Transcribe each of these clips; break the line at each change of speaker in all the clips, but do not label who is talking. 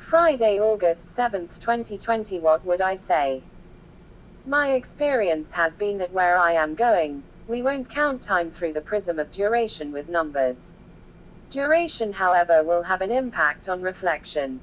Friday, August 7th, 2020. What would I say? My experience has been that where I am going, we won't count time through the prism of duration with numbers. Duration, however, will have an impact on reflection.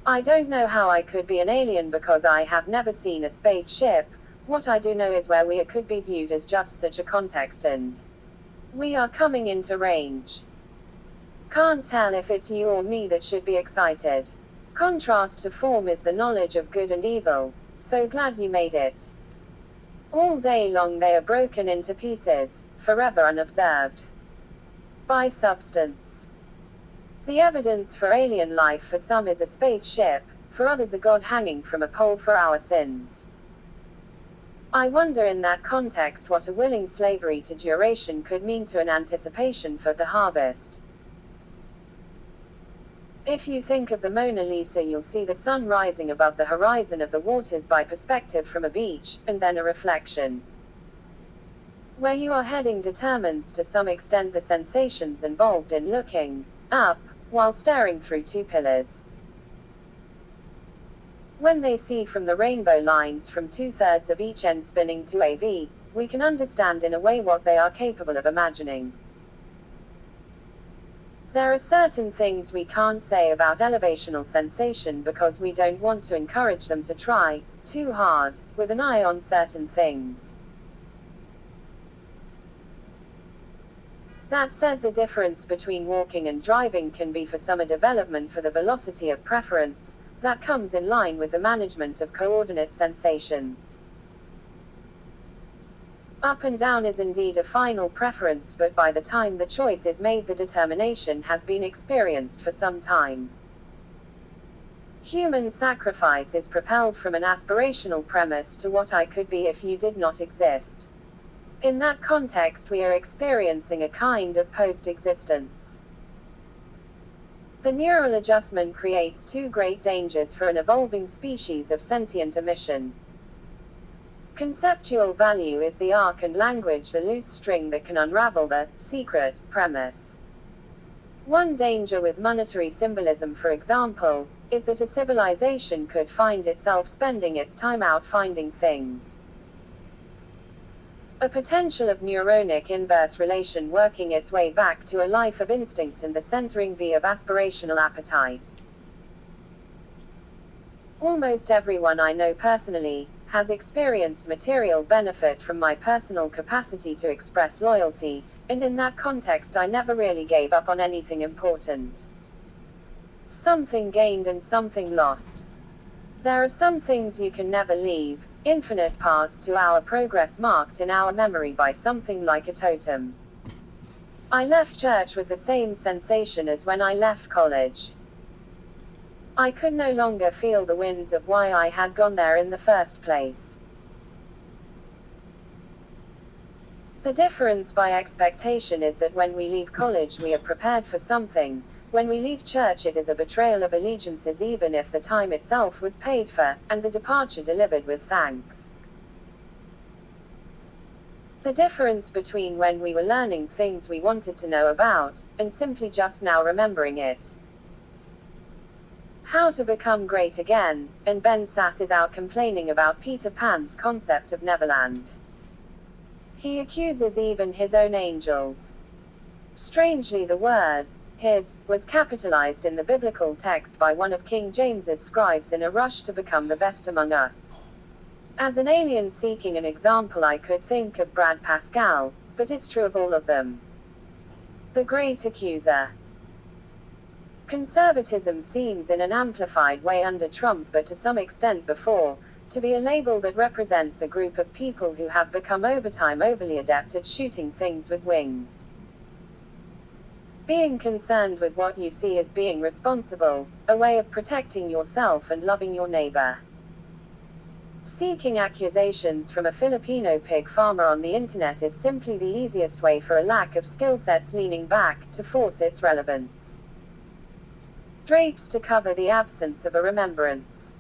I don't know how I could be an alien because I have never seen a spaceship. What I do know is where we could be viewed as just such a context, and we are coming into range. Can't tell if it's you or me that should be excited. Contrast to form is the knowledge of good and evil. So glad you made it. All day long they are broken into pieces, forever unobserved by substance. The evidence for alien life for some is a spaceship, for others a god hanging from a pole for our sins. I wonder in that context what a willing slavery to duration could mean to an anticipation for the harvest. If you think of the Mona Lisa, you'll see the sun rising above the horizon of the waters by perspective from a beach, and then a reflection. Where you are heading determines to some extent the sensations involved in looking up while staring through two pillars. When they see from the rainbow lines from 2/3 of each end spinning to AV, we can understand in a way what they are capable of imagining. There are certain things we can't say about elevational sensation because we don't want to encourage them to try too hard, with an eye on certain things. That said, the difference between walking and driving can be for some a development for the velocity of preference, that comes in line with the management of coordinate sensations. Up and down is indeed a final preference, but by the time the choice is made, the determination has been experienced for some time. Human sacrifice is propelled from an aspirational premise to what I could be if you did not exist. In that context, we are experiencing a kind of post-existence. The neural adjustment creates two great dangers for an evolving species of sentient emission. Conceptual value is the arc, and language the loose string that can unravel the secret premise. One danger with monetary symbolism, for example, is that a civilization could find itself spending its time out finding things. A potential of neuronic inverse relation working its way back to a life of instinct and the centering V of aspirational appetite. Almost everyone I know personally has experienced material benefit from my personal capacity to express loyalty, and in that context I never really gave up on anything important. Something gained and something lost. There are some things you can never leave, infinite parts to our progress marked in our memory by something like a totem. I left church with the same sensation as when I left college. I could no longer feel the winds of why I had gone there in the first place. The difference by expectation is that when we leave college we are prepared for something. When we leave church it is a betrayal of allegiances, even if the time itself was paid for, and the departure delivered with thanks. The difference between when we were learning things we wanted to know about, and simply just now remembering it. How to Become Great Again, and Ben Sass is out complaining about Peter Pan's concept of Neverland. He accuses even his own angels. Strangely, the word his was capitalized in the biblical text by one of King James's scribes in a rush to become the best among us. As an alien seeking an example, I could think of Brad Pascal, but it's true of all of them. The great accuser. Conservatism seems in an amplified way under Trump, but to some extent before, to be a label that represents a group of people who have become over time overly adept at shooting things with wings. Being concerned with what you see as being responsible, a way of protecting yourself and loving your neighbor. Seeking accusations from a Filipino pig farmer on the internet is simply the easiest way for a lack of skill sets leaning back to force its relevance. Drapes to cover the absence of a remembrance.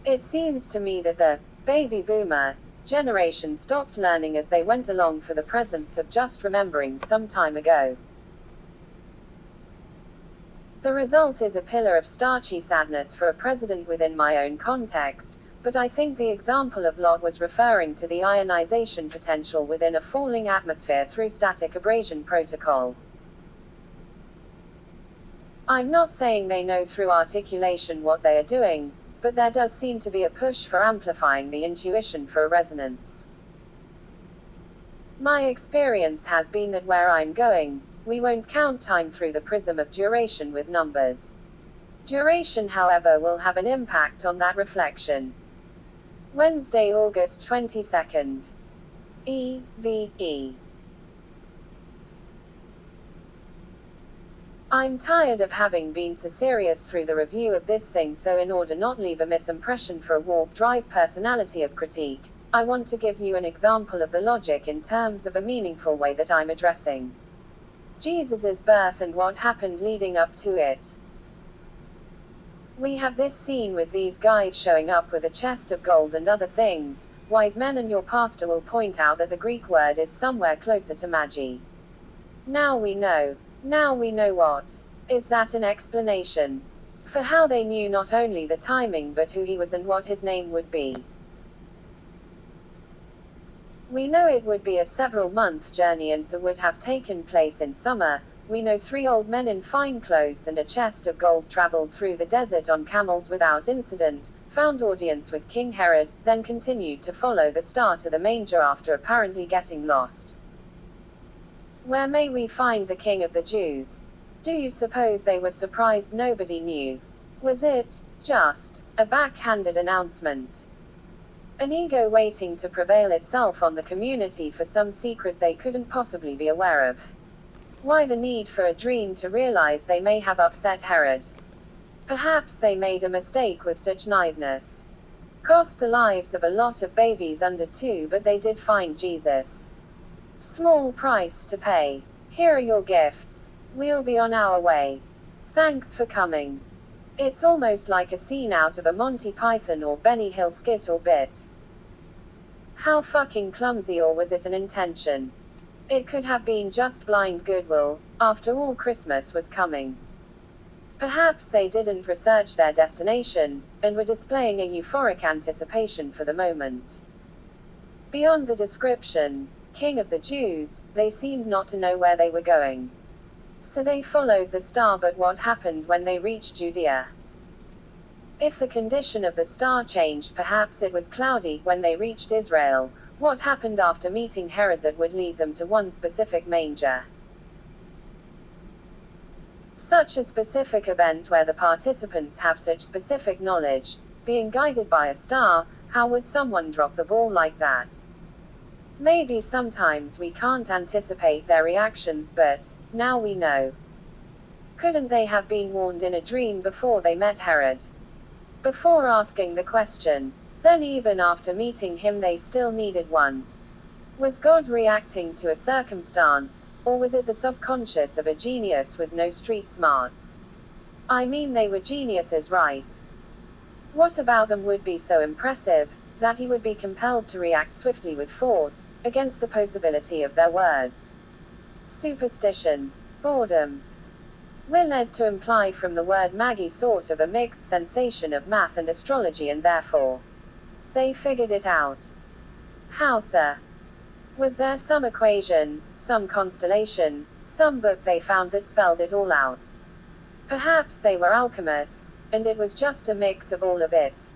It seems to me that the baby boomer generation stopped learning as they went along for the presence of just remembering some time ago. The result is a pillar of starchy sadness for a president within my own context, but I think the example of Lot was referring to the ionization potential within a falling atmosphere through static abrasion protocol. I'm not saying they know through articulation what they are doing, but there does seem to be a push for amplifying the intuition for a resonance. My experience has been that where I'm going, we won't count time through the prism of duration with numbers. Duration, however, will have an impact on that reflection. Wednesday, August 22nd. EVE. I'm tired of having been so serious through the review of this thing, so in order not leave a misimpression for a warp drive personality of critique, I want to give you an example of the logic in terms of a meaningful way that I'm addressing Jesus's birth and what happened leading up to it. We have this scene with these guys showing up with a chest of gold and other things. Wise men and your pastor will point out that the Greek word is somewhere closer to magi. Now we know. Now we know what. Is that an explanation for how they knew not only the timing but who he was and what his name would be? We know it would be a several-month journey and so would have taken place in summer. We know 3 old men in fine clothes and a chest of gold traveled through the desert on camels without incident, found audience with King Herod, then continued to follow the star to the manger after apparently getting lost. Where may we find the King of the Jews? Do you suppose they were surprised nobody knew? Was it just a backhanded announcement? An ego waiting to prevail itself on the community for some secret they couldn't possibly be aware of? Why the need for a dream to realize they may have upset Herod? Perhaps they made a mistake with such naiveness. Cost the lives of a lot of babies under 2, but they did find Jesus. Small price to pay. Here are your gifts. We'll be on our way. Thanks for coming. It's almost like a scene out of a Monty Python or Benny Hill skit or bit. How fucking clumsy, or was it an intention? It could have been just blind goodwill. After all, Christmas was coming. Perhaps they didn't research their destination, and were displaying a euphoric anticipation for the moment. Beyond the description, King of the Jews, they seemed not to know where they were going. So they followed the star, but what happened when they reached Judea? If the condition of the star changed, perhaps it was cloudy when they reached Israel. What happened after meeting Herod that would lead them to one specific manger? Such a specific event where the participants have such specific knowledge, being guided by a star, how would someone drop the ball like that? Maybe sometimes we can't anticipate their reactions, but now we know. Couldn't they have been warned in a dream before they met Herod? Before asking the question, then even after meeting him they still needed one. Was God reacting to a circumstance, or was it the subconscious of a genius with no street smarts? I mean, they were geniuses, right? What about them would be so impressive that he would be compelled to react swiftly with force, against the possibility of their words? Superstition. Boredom. We're led to imply from the word magi sort of a mixed sensation of math and astrology, and therefore they figured it out. How, sir? Was there some equation, some constellation, some book they found that spelled it all out? Perhaps they were alchemists, and it was just a mix of all of it.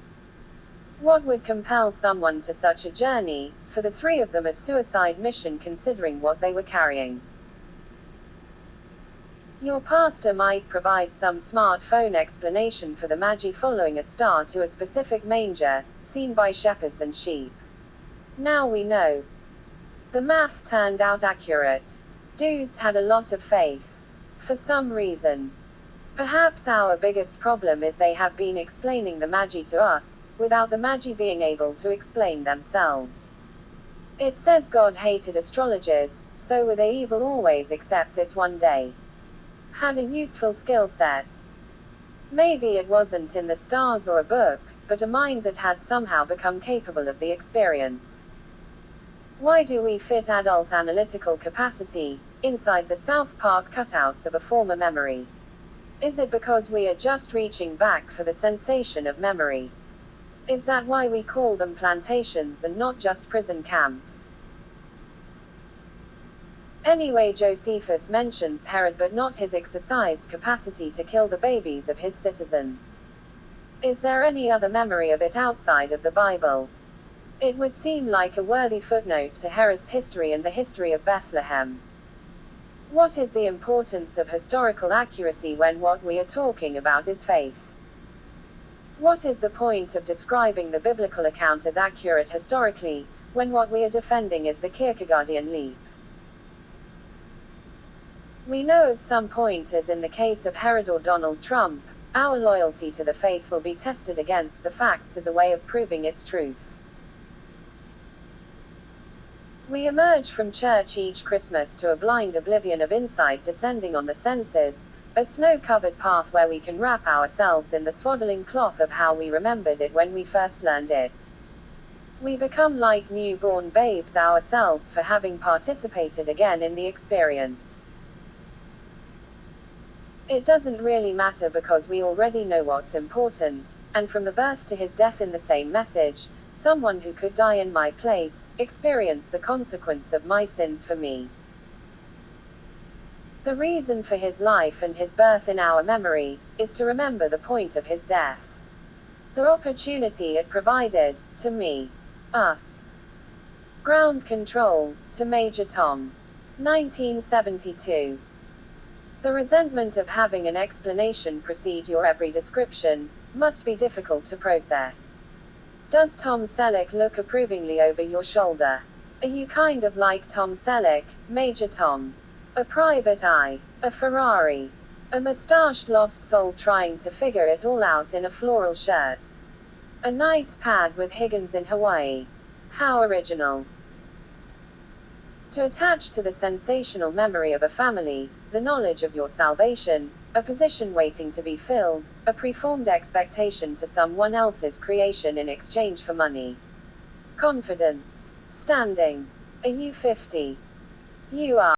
What would compel someone to such a journey, for the 3 of them a suicide mission considering what they were carrying? Your pastor might provide some smartphone explanation for the magi following a star to a specific manger, seen by shepherds and sheep. Now we know. The math turned out accurate. Dudes had a lot of faith. For some reason. Perhaps our biggest problem is they have been explaining the magi to us, without the magi being able to explain themselves. It says God hated astrologers, so were they evil always except this one day? Had a useful skill set. Maybe it wasn't in the stars or a book, but a mind that had somehow become capable of the experience. Why do we fit adult analytical capacity inside the South Park cutouts of a former memory? Is it because we are just reaching back for the sensation of memory? Is that why we call them plantations and not just prison camps? Anyway, Josephus mentions Herod but not his exercised capacity to kill the babies of his citizens. Is there any other memory of it outside of the Bible? It would seem like a worthy footnote to Herod's history and the history of Bethlehem. What is the importance of historical accuracy when what we are talking about is faith? What is the point of describing the biblical account as accurate historically, when what we are defending is the Kierkegaardian leap? We know at some point, as in the case of Herod or Donald Trump, our loyalty to the faith will be tested against the facts as a way of proving its truth. We emerge from church each Christmas to a blind oblivion of insight descending on the senses, a snow-covered path where we can wrap ourselves in the swaddling cloth of how we remembered it when we first learned it. We become like newborn babes ourselves for having participated again in the experience. It doesn't really matter because we already know what's important, and from the birth to his death in the same message, someone who could die in my place, experienced the consequence of my sins for me. The reason for his life and his birth in our memory, is to remember the point of his death. The opportunity it provided, to me. Us. Ground Control, to Major Tom. 1972. The resentment of having an explanation precede your every description, must be difficult to process. Does Tom Selleck look approvingly over your shoulder? Are you kind of like Tom Selleck, Major Tom? A private eye, a Ferrari, a mustached lost soul trying to figure it all out in a floral shirt. A nice pad with Higgins in Hawaii. How original. To attach to the sensational memory of a family, the knowledge of your salvation, a position waiting to be filled, a preformed expectation to someone else's creation in exchange for money. Confidence. Standing. Are you 50? You are.